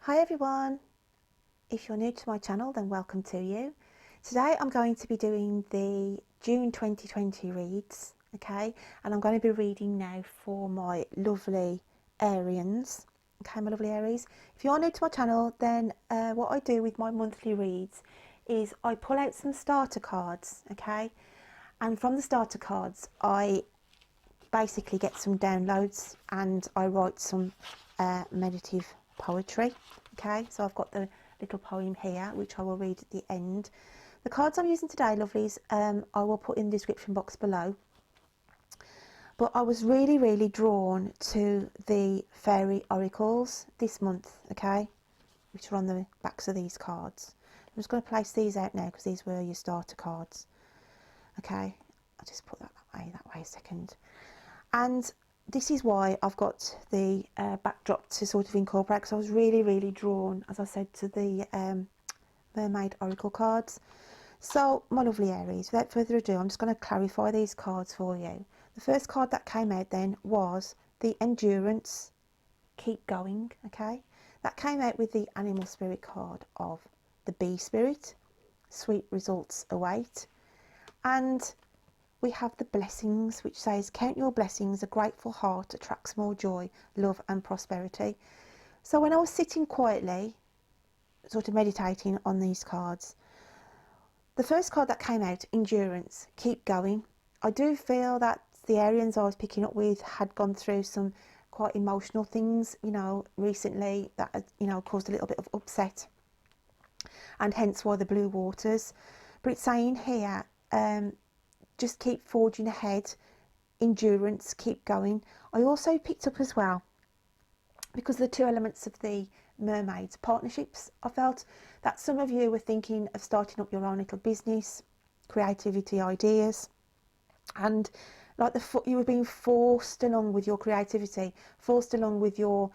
Hi everyone, if you're new to my channel then welcome to you. Today I'm going to be doing the June 2020 reads, okay, and I'm going to be reading now for my lovely Arians, okay, my lovely Aries. If you're new to my channel then what I do with my monthly reads is I pull out some starter cards, okay, and from the starter cards I basically get some downloads and I write some meditative poetry. Okay, so I've got the little poem here which I will read at the end. The cards I'm using today, lovelies, I will put in the description box below. But I was really drawn to the fairy oracles this month, okay, which are on the backs of these cards. I'm just going to place these out now because these were your starter cards. Okay, I'll just put that way a second. And this is why I've got the backdrop to sort of incorporate, because I was really drawn, as I said, to the Mermaid Oracle cards. So, my lovely Aries, without further ado, I'm just going to clarify these cards for you. The first card that came out then was the Endurance, Keep Going, okay? That came out with the Animal Spirit card of the Bee Spirit, Sweet Results Await. And we have the Blessings, which says, count your blessings, a grateful heart attracts more joy, love and prosperity. So when I was sitting quietly, sort of meditating on these cards, the first card that came out, Endurance, Keep Going. I do feel that the Arians I was picking up with had gone through some quite emotional things, you know, recently that had, you know, caused a little bit of upset, and hence why the blue waters. But it's saying here, just keep forging ahead, endurance, keep going. I also picked up as well, because of the two elements of the mermaids, partnerships. I felt that some of you were thinking of starting up your own little business, creativity ideas, and like you were being forced along with your creativity, forced along with your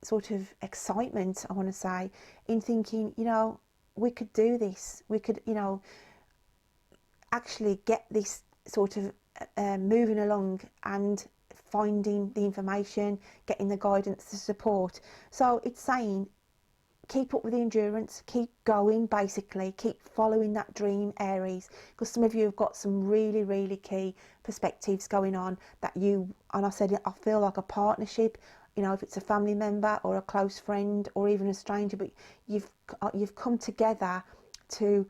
sort of excitement, I want to say, in thinking, you know, we could do this, we could, you know, actually get this sort of moving along and finding the information, getting the guidance, the support. So it's saying keep up with the endurance, keep going, basically keep following that dream, Aries, because some of you have got some really key perspectives going on that you, and I said I feel like a partnership, you know, if it's a family member or a close friend or even a stranger, but you've come together to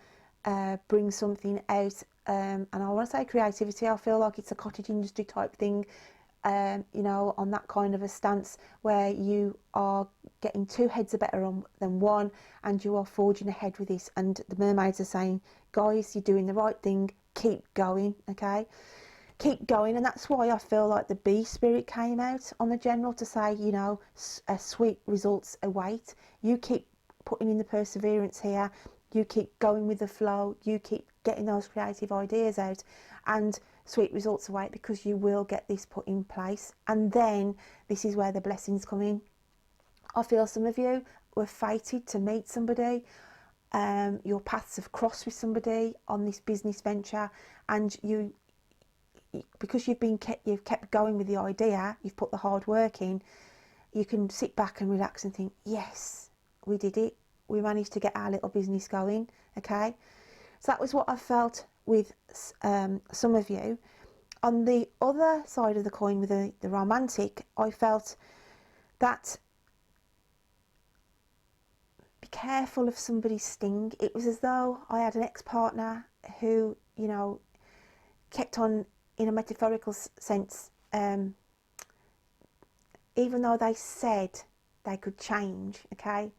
bring something out, and I want to say creativity. I feel like it's a cottage industry type thing, you know, on that kind of a stance where you are getting two heads are better than one, and you are forging ahead with this. And the mermaids are saying, guys, you're doing the right thing, keep going, okay, keep going. And that's why I feel like the bee spirit came out on the general to say, you know, sweet results await. You keep putting in the perseverance here, you keep going with the flow, you keep getting those creative ideas out, and sweet results await, because you will get this put in place. And then this is where the blessings come in. I feel some of you were fated to meet somebody, your paths have crossed with somebody on this business venture, and you, because you've kept going with the idea, you've put the hard work in, you can sit back and relax and think, yes, we did it, we managed to get our little business going, okay. So that was what I felt with some of you. On the other side of the coin, with the romantic, I felt that be careful of somebody's sting. It was as though I had an ex-partner who, you know, kept on, in a metaphorical sense, even though they said they could change, okay,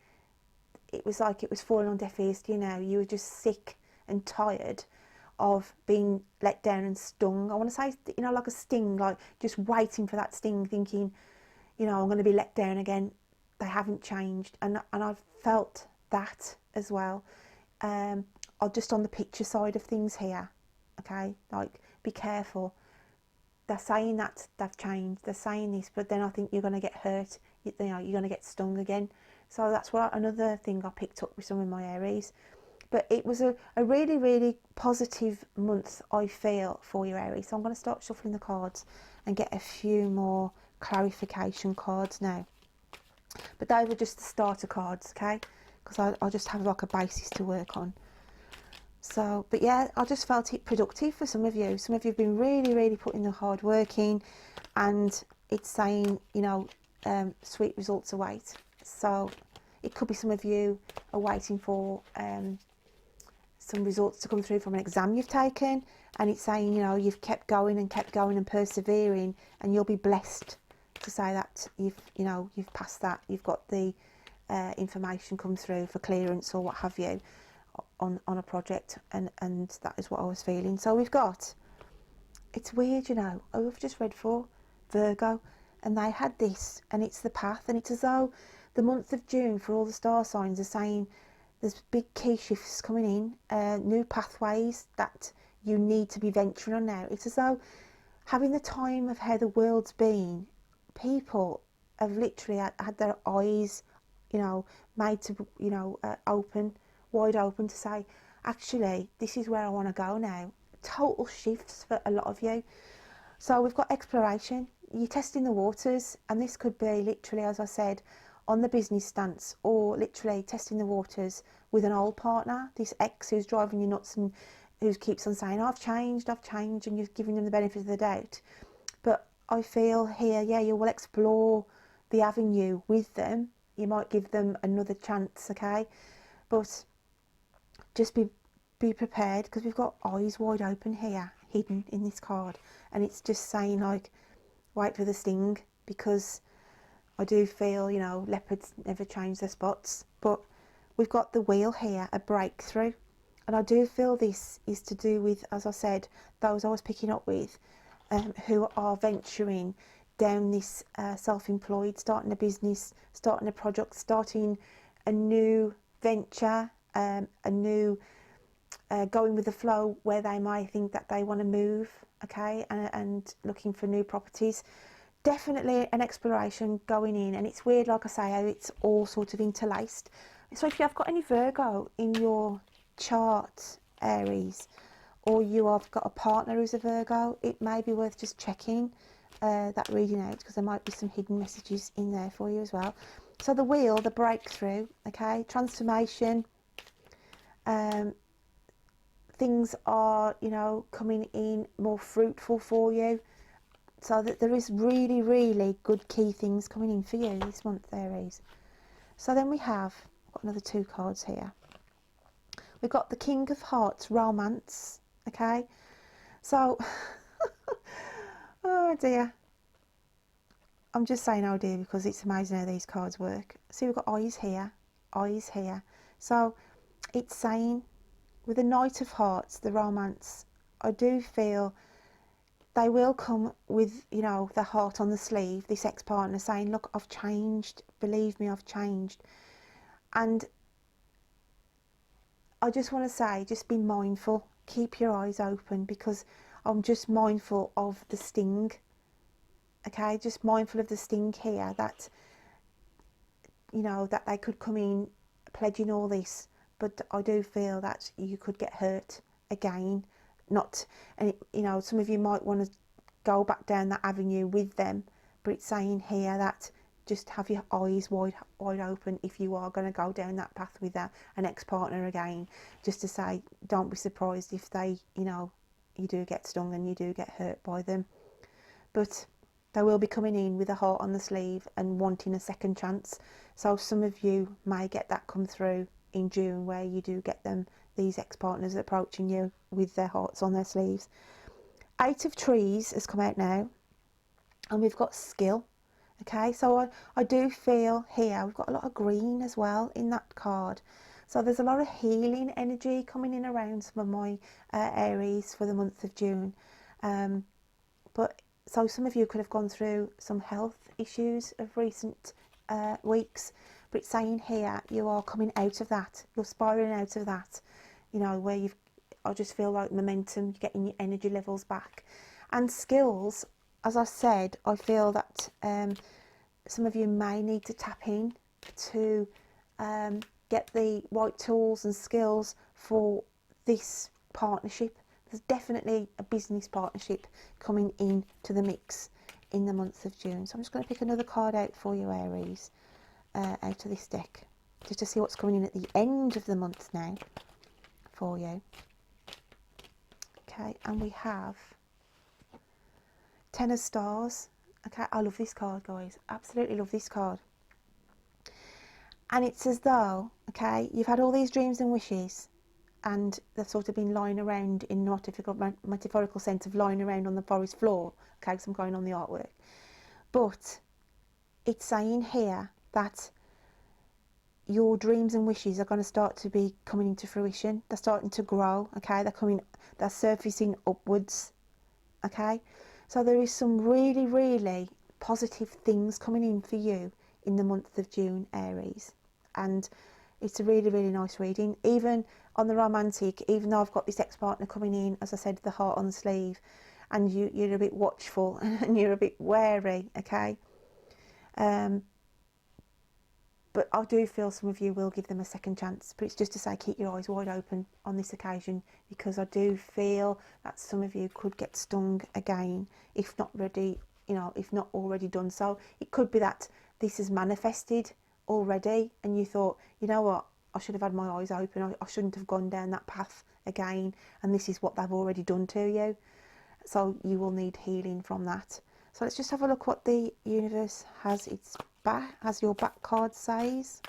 it was like it was falling on deaf ears. You know, you were just sick and tired of being let down and stung. I want to say, you know, like a sting, like just waiting for that sting, thinking, you know, I'm going to be let down again. They haven't changed, and I've felt that as well. I'll just on the picture side of things here, okay, like be careful. They're saying that they've changed, they're saying this, but then I think you're going to get hurt, you know, you're going to get stung again. So that's another thing I picked up with some of my Aries. But it was a really positive month, I feel, for you, Aries. So I'm going to start shuffling the cards and get a few more clarification cards now. But they were just the starter cards, okay, because I just have like a basis to work on. So, but yeah, I just felt it productive for some of you. Some of you have been really putting the hard work in, and it's saying, you know, sweet results await. So it could be some of you are waiting for some results to come through from an exam you've taken, and it's saying, you know, you've kept going and persevering, and you'll be blessed to say that you've passed that, you've got the information come through for clearance or what have you on a project, and that is what I was feeling. So we've got, it's weird, you know, I've just read for Virgo, and they had this, and it's the path, and it's as though the month of June for all the star signs are saying there's big key shifts coming in, new pathways that you need to be venturing on now. It's as though having the time of how the world's been, people have literally had their eyes, you know, made to, you know, wide open to say, actually, this is where I want to go now. Total shifts for a lot of you. So we've got exploration. You're testing the waters, and this could be literally, as I said, on the business stance, or literally testing the waters with an old partner, this ex who's driving you nuts and who keeps on saying, I've changed, and you're giving them the benefit of the doubt. But I feel here, yeah, you will explore the avenue with them. You might give them another chance, okay? But just be prepared, because we've got eyes wide open here, hidden in this card, and it's just saying, like, wait for the sting, because I do feel, you know, leopards never change their spots. But we've got the wheel here, a breakthrough, and I do feel this is to do with, as I said, those I was picking up with, who are venturing down this self-employed, starting a business, starting a project, starting a new venture, a new going with the flow, where they might think that they want to move, okay, and looking for new properties. Definitely an exploration going in, and it's weird, like I say, how it's all sort of interlaced. So if you have got any Virgo in your chart, Aries, or you have got a partner who's a Virgo, it may be worth just checking that reading out, because there might be some hidden messages in there for you as well. So the wheel, the breakthrough, okay, transformation, things are, you know, coming in more fruitful for you. So that there is really good key things coming in for you this month, Aries. So then we have got another two cards here. We've got the King of Hearts, romance, okay? So, oh dear. I'm just saying oh dear, because it's amazing how these cards work. See, we've got eyes here, eyes here. So it's saying, with the Knight of Hearts, the romance, I do feel they will come with, you know, the heart on the sleeve, this ex-partner saying, look, I've changed, believe me, I've changed. And I just want to say, just be mindful, keep your eyes open, because I'm just mindful of the sting, okay, just mindful of the sting here, that, you know, that they could come in pledging all this, but I do feel that you could get hurt again. Not, and it, you know, some of you might want to go back down that avenue with them, but it's saying here that just have your eyes wide open if you are going to go down that path with an ex-partner again, just to say, don't be surprised if they, you know, you do get stung and you do get hurt by them. But they will be coming in with a heart on the sleeve and wanting a second chance. So some of you may get that come through in June, where you do get them, these ex-partners approaching you with their hearts on their sleeves. Eight of Trees has come out now, and we've got skill, okay? So I do feel here we've got a lot of green as well in that card. So there's a lot of healing energy coming in around some of my Aries for the month of June. But so some of you could have gone through some health issues of recent weeks, but it's saying here you are coming out of that, you're spiraling out of that, you know, where I just feel like momentum, you're getting your energy levels back. And skills, as I said, I feel that some of you may need to tap in to get the right tools and skills for this partnership. There's definitely a business partnership coming into the mix in the month of June. So I'm just going to pick another card out for you, Aries. out of this deck, just to see what's coming in at the end of the month now for you. Okay, and we have 10 of Stars. Okay, I love this card, guys. Absolutely love this card. And it's as though, okay, you've had all these dreams and wishes, and they've sort of been lying around in metaphorical sense of lying around on the forest floor. Okay, because I'm going on the artwork. But it's saying here that your dreams and wishes are going to start to be coming into fruition. They're starting to grow. Okay, they're surfacing upwards. Okay, so there is some really, really positive things coming in for you in the month of June, Aries. And it's a really, really nice reading. Even on the romantic, even though I've got this ex-partner coming in, as I said, the heart on the sleeve, and you're a bit watchful and you're a bit wary, okay? But I do feel some of you will give them a second chance. But it's just to say, keep your eyes wide open on this occasion, because I do feel that some of you could get stung again, if not ready, if not already done so. It could be that this is manifested already and you thought, you know what, I should have had my eyes open. I shouldn't have gone down that path again. And this is what they've already done to you. So you will need healing from that. So let's just have a look what the universe has its back, as your back card says.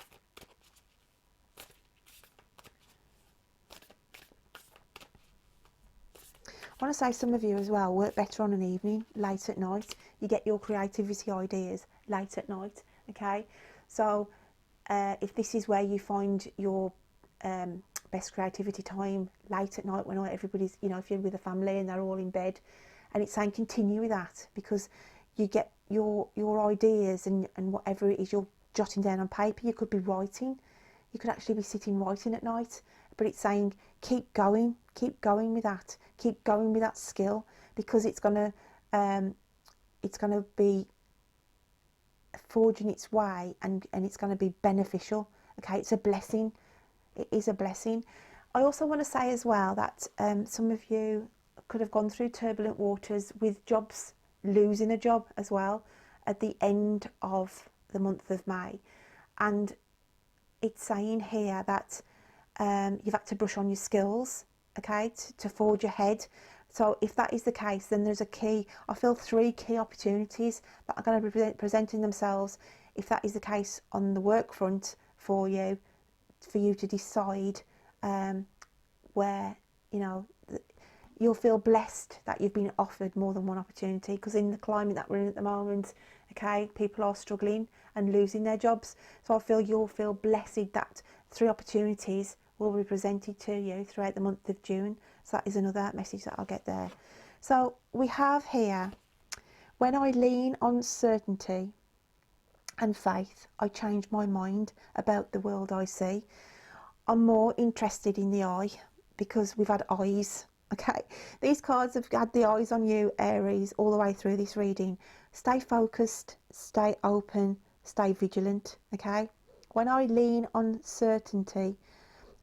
I want to say some of you as well work better on an evening, late at night. You get your creativity ideas late at night, okay? So if this is where you find your best creativity time, late at night when everybody's, if you're with a family and they're all in bed, and it's saying continue with that, because you get your ideas and whatever it is you're jotting down on paper. You could be writing, you could actually be sitting writing at night, but it's saying keep going with that, keep going with that skill, because it's gonna be forging its way, and it's going to be beneficial. Okay, it's a blessing. It is a blessing. I also want to say as well that some of you could have gone through turbulent waters with jobs, losing a job as well at the end of the month of May, and it's saying here that you've had to brush on your skills, okay, to forge ahead. So if that is the case, then there's I feel 3 key opportunities that are going to be presenting themselves, if that is the case on the work front for you to decide where, you'll feel blessed that you've been offered more than one opportunity, because in the climate that we're in at the moment, okay, people are struggling and losing their jobs. So I feel you'll feel blessed that 3 opportunities will be presented to you throughout the month of June. So that is another message that I'll get there. So we have here, when I lean on certainty and faith, I change my mind about the world I see. I'm more interested in the eye, because we've had eyes. Okay, these cards have had the eyes on you, Aries, all the way through this reading. Stay focused, stay open, stay vigilant. Okay, when I lean on certainty,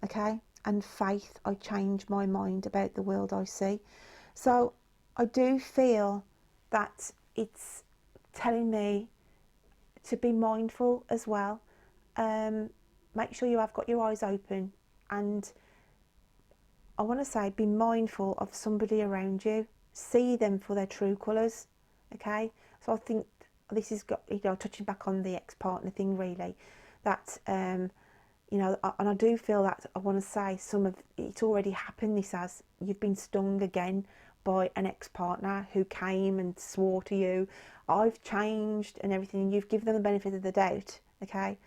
okay, and faith, I change my mind about the world I see. So I do feel that it's telling me to be mindful as well. Make sure you have got your eyes open, and I want to say be mindful of somebody around you. See them for their true colours, okay? So I think this is got, touching back on the ex-partner thing, really, that and I do feel that I want to say it's already happened. This has, you've been stung again by an ex-partner who came and swore to you, I've changed and everything, and you've given them the benefit of the doubt, okay?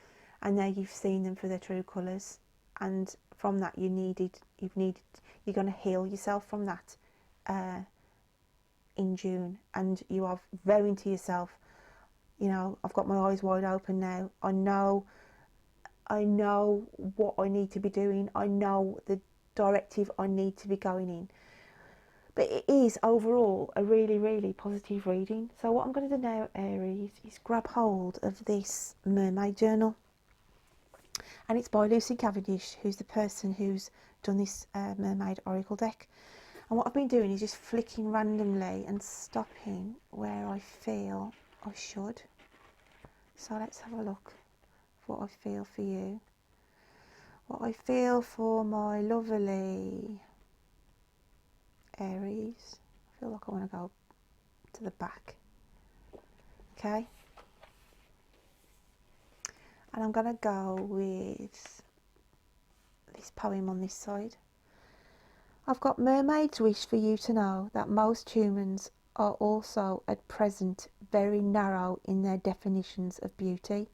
And now you've seen them for their true colours, and from that you're going to heal yourself from that in June, and you are vowing to yourself, I've got my eyes wide open now. I know what I need to be doing. I know the directive I need to be going in. But it is overall a really, really positive reading. So what I'm going to do now, Aries, is grab hold of this Mermaid journal. And it's by Lucy Cavendish, who's the person who's done this Mermaid Oracle deck. And what I've been doing is just flicking randomly and stopping where I feel I should. So let's have a look what I feel for you. What I feel for my lovely Aries. I feel like I want to go to the back. Okay. And I'm going to go with this poem on this side. I've got Mermaid's wish for you to know that most humans are also at present very narrow in their definitions of beauty,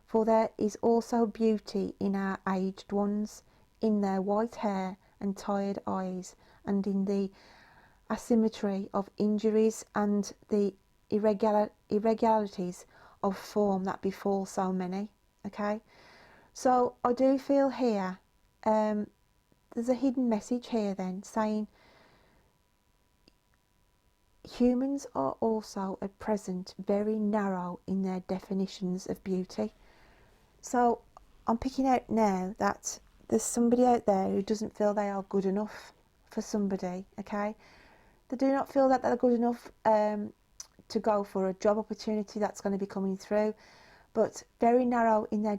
for there is also beauty in our aged ones, in their white hair and tired eyes, and in the asymmetry of injuries and the irregularities of form that befall so many. Okay, so I do feel here there's a hidden message here then saying humans are also at present very narrow in their definitions of beauty. So I'm picking out now that there's somebody out there who doesn't feel they are good enough for somebody. Okay, they do not feel that they're good enough to go for a job opportunity that's going to be coming through, but very narrow in their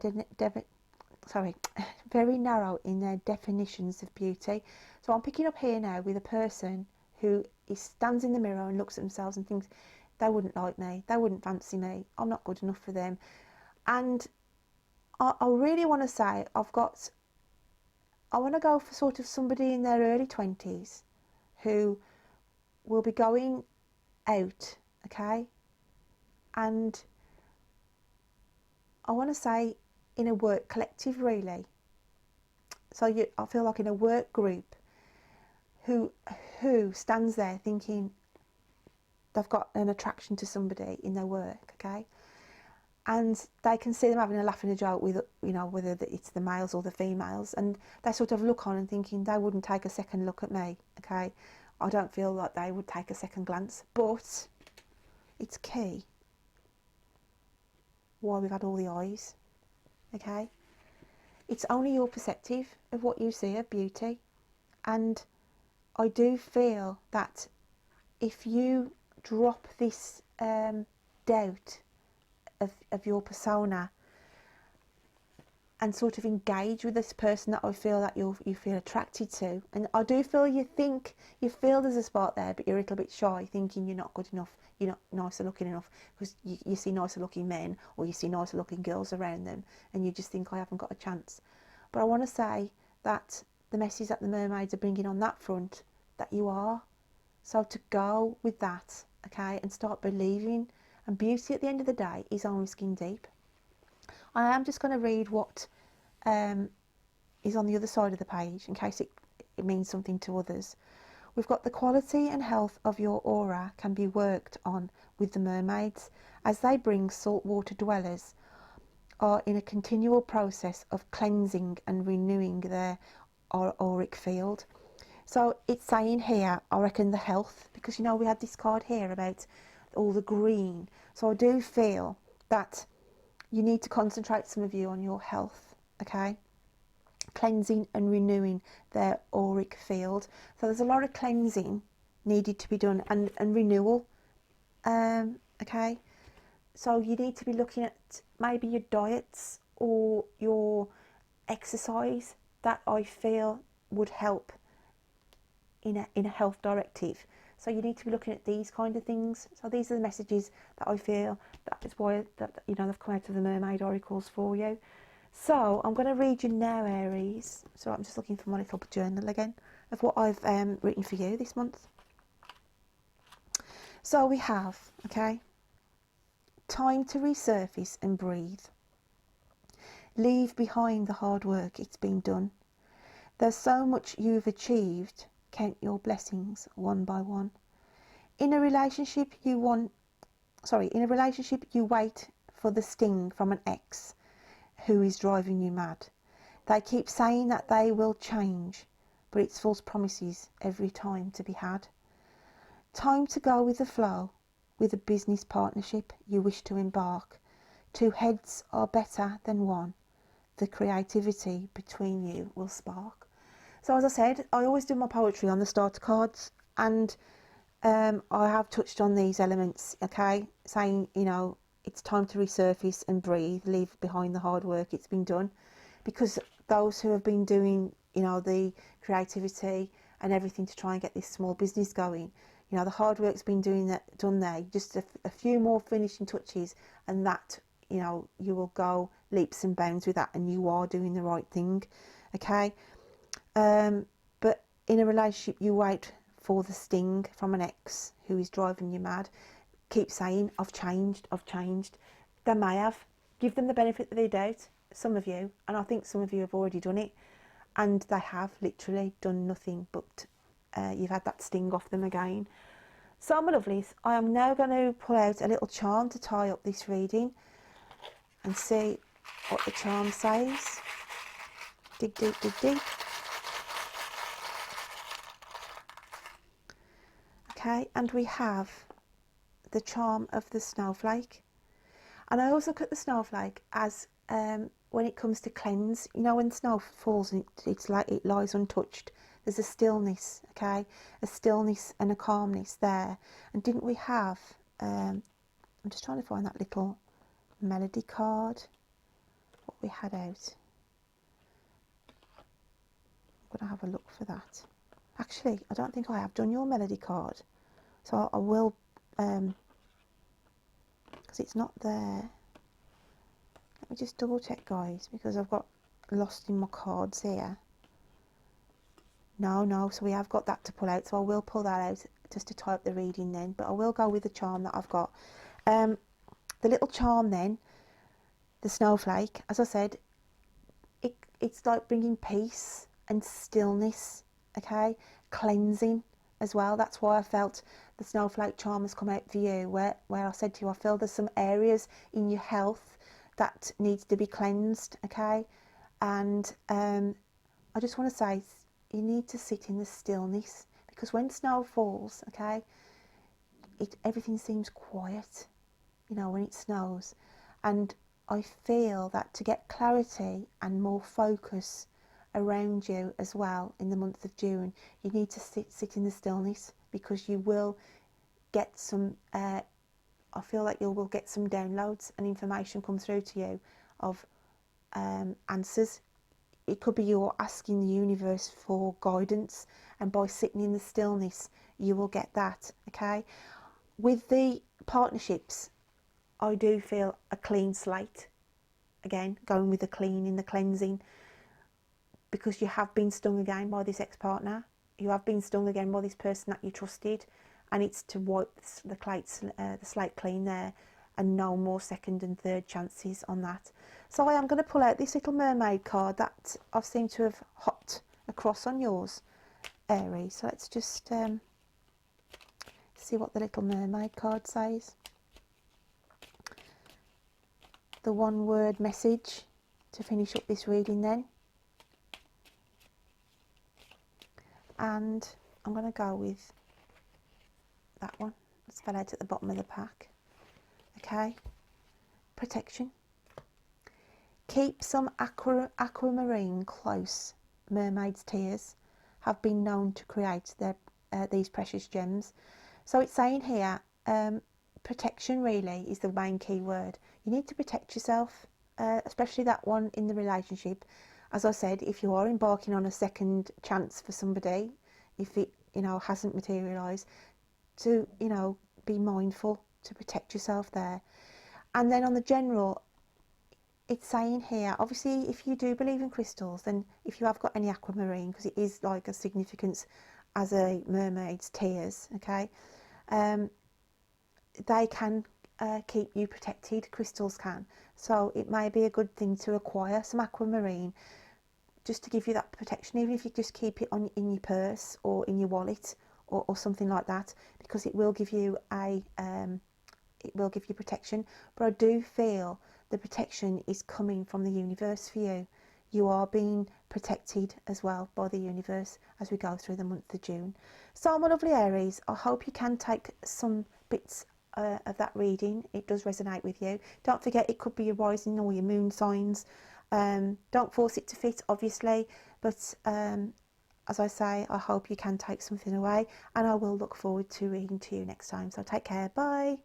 very narrow in their definitions of beauty. So I'm picking up here now with a person who stands in the mirror and looks at themselves and thinks they wouldn't like me, they wouldn't fancy me, I'm not good enough for them. And I really want to say I want to go for sort of somebody in their early 20s who will be going out, okay, and I want to say in a work collective really. So I feel like in a work group who stands there thinking they've got an attraction to somebody in their work, okay, and they can see them having a laugh and a joke with, you know, whether it's the males or the females, and they sort of look on and thinking they wouldn't take a second look at me, okay. I don't feel like they would take a second glance, but it's key why we've had all the eyes, okay. It's only your perspective of what you see of beauty, and I do feel that if you drop this doubt of your persona and sort of engage with this person that I feel that you feel attracted to, and I do feel you feel there's a spot there, but you're a little bit shy, thinking you're not good enough, you're not nicer looking enough, because you see nicer looking men or you see nicer looking girls around them, and you just think I haven't got a chance. But I want to say that the message that the mermaids are bringing on that front, that you are. So to go with that, okay, and start believing, and beauty at the end of the day is only skin deep. I am just going to read what is on the other side of the page in case it means something to others. We've got the quality and health of your aura can be worked on with the mermaids, as they bring saltwater dwellers are in a continual process of cleansing and renewing their auric field. So it's saying here, I reckon, the health, because you know we had this card here about all the green. So I do feel that you need to concentrate, some of you, on your health, okay? Cleansing and renewing their auric field. So there's a lot of cleansing needed to be done, and renewal, okay? So you need to be looking at maybe your diets or your exercise that I feel would help in a health directive. So you need to be looking at these kind of things. So these are the messages that I feel that is why that, you know, they've come out of the mermaid oracles for you. So I'm going to read you now, Aries. So I'm just looking for my little journal again of what I've written for you this month. So we have, okay, time to resurface and breathe. Leave behind the hard work, it's been done. There's so much you've achieved. Count your blessings one by one. In a relationship you wait for the sting from an ex who is driving you mad. They keep saying that they will change, but it's false promises every time to be had. Time to go with the flow with a business partnership you wish to embark. Two heads are better than one. The creativity between you will spark. So as I said, I always do my poetry on the starter cards, and I have touched on these elements, okay, saying, you know, it's time to resurface and breathe, leave behind the hard work it's been done, because those who have been doing, you know, the creativity and everything to try and get this small business going, you know, the hard work's been done there. Just a few more finishing touches, and that, you know, you will go leaps and bounds with that, and you are doing the right thing. Okay. But in a relationship, you wait for the sting from an ex who is driving you mad. Keep saying, I've changed, I've changed. They may have. Give them the benefit of their doubt, some of you, and I think some of you have already done it, and they have literally done nothing but you've had that sting off them again. So my lovelies, I am now going to pull out a little charm to tie up this reading and see what the charm says. Dig deep, dig deep. Okay, and we have the charm of the snowflake. And I also look at the snowflake as when it comes to cleanse, you know, when snow falls and it's like it lies untouched, there's a stillness, okay, a stillness and a calmness there. And didn't we have, I'm just trying to find that little melody card, what we had out. I'm going to have a look for that. Actually, I don't think I have done your melody card, so I will, because it's not there. Let me just double check, guys, because I've got lost in my cards here. No, so we have got that to pull out, so I will pull that out just to tie up the reading then, but I will go with the charm that I've got. The little charm then, the snowflake, as I said, it's like bringing peace and stillness, okay, cleansing as well. That's why I felt the snowflake charm has come out for you, where I said to you, I feel there's some areas in your health that needs to be cleansed, okay. And I just want to say, you need to sit in the stillness, because when snow falls, okay, everything seems quiet, you know, when it snows. And I feel that to get clarity and more focus around you as well in the month of June, you need to sit in the stillness, because you will get some I feel like you will get some downloads and information come through to you of answers. It could be you're asking the universe for guidance, and by sitting in the stillness you will get that, okay. With the partnerships, I do feel a clean slate, again going with the cleaning, the cleansing, because you have been stung again by this ex-partner, you have been stung again by this person that you trusted, and it's to wipe the slate clean there, and no more second and third chances on that. So I am going to pull out this little mermaid card that I've seemed to have hopped across on yours, Aries. So let's just see what the little mermaid card says. The one word message to finish up this reading then. And I'm going to go with that one. It's fell out at the bottom of the pack. Okay. Protection. Keep some aquamarine close. Mermaid's tears have been known to create these precious gems. So it's saying here, protection really is the main key word. You need to protect yourself, especially that one in the relationship. As I said, if you are embarking on a second chance for somebody, if it, you know, hasn't materialised, to, you know, be mindful to protect yourself there. And then on the general, it's saying here, obviously, if you do believe in crystals, then if you have got any aquamarine, because it is like a significance as a mermaid's tears, okay, they can keep you protected, crystals can. So it may be a good thing to acquire some aquamarine just to give you that protection, even if you just keep it in your purse or in your wallet or something like that, because it will give you protection. But I do feel the protection is coming from the universe for you. You are being protected as well by the universe as we go through the month of June. So my lovely Aries, I hope you can take some bits of that reading. It does resonate with you. Don't forget, it could be your rising or your moon signs. Don't force it to fit, obviously, but as I say, I hope you can take something away, and I will look forward to reading to you next time. So take care. Bye.